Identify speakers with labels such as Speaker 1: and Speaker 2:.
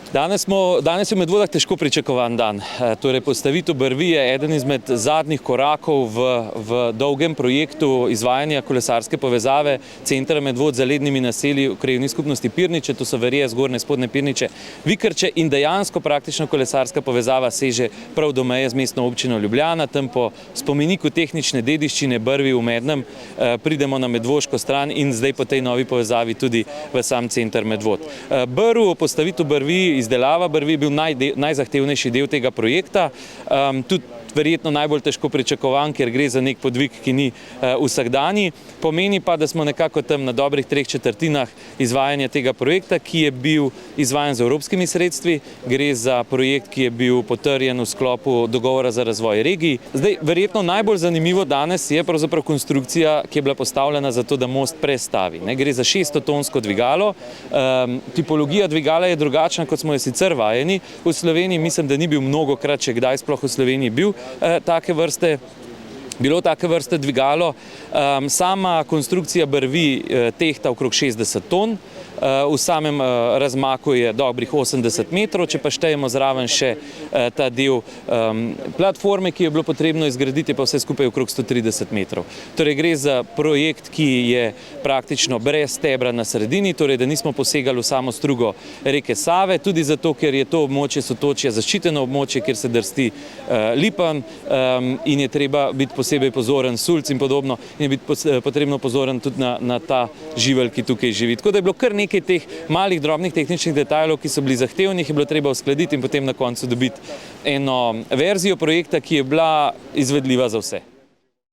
Speaker 1: Danes je v Medvodah težko pričakovan dan. Torej, postavitev brvi je eden izmed zadnjih korakov v dolgem projektu izvajanja kolesarske povezave centra Medvod z zalednimi naselji v krajevni skupnosti Pirniče, to so Verije, Zgornje, Spodnje Pirniče, Vikrče, in dejansko praktično kolesarska povezava seže prav do meje z mestno občino Ljubljana. Tam po spomeniku tehnične dediščine Brvi v Mednem pridemo na medvoško stran in zdaj po tej novi povezavi tudi v sam center Medvod. Postavitev brvi, izdelava brvi je bil najzahtevnejši del tega projekta, tudi verjetno najbolj težko pričakovan, ker gre za nek podvig, ki ni vsakdanji. Pomeni pa, da smo nekako tam na dobrih 3/4 izvajanja tega projekta, ki je bil izvajan z evropskimi sredstvi. Gre za projekt, ki je bil potrjen v sklopu dogovora za razvoj regij. Zdaj, verjetno najbolj zanimivo danes je pravzaprav konstrukcija, ki je bila postavljena za to, da most prestavi. Gre za 600-tonsko dvigalo. Tipologija dvigala je drugačna, kot smo jo sicer vajeni. V Sloveniji mislim, da ni bil mnogokrat, če kdaj sploh v Sloveniji bil bilo take vrste dvigalo. Sama konstrukcija brvi tehta okrog 60 ton, v samem razmaku je dobrih 80 metrov, če pa štejemo zraven še ta del platforme, ki je bilo potrebno izgraditi, pa vse skupaj okrog 130 metrov. Torej gre za projekt, ki je praktično brez stebra na sredini, torej da nismo posegali v samo strugo reke Save, tudi zato, ker je to območje sotočja zaščiteno območje, kjer se drsti lipan in je treba biti posebej pozoren, sulc in podobno, in je biti potrebno pozoren tudi na ta živelj, ki tukaj živi. Tako da je bilo kar nekaj teh malih, drobnih tehničnih detajlov, ki so bili zahtevni, je bilo treba uskladiti in potem na koncu dobiti eno verzijo projekta, ki je bila izvedljiva za vse.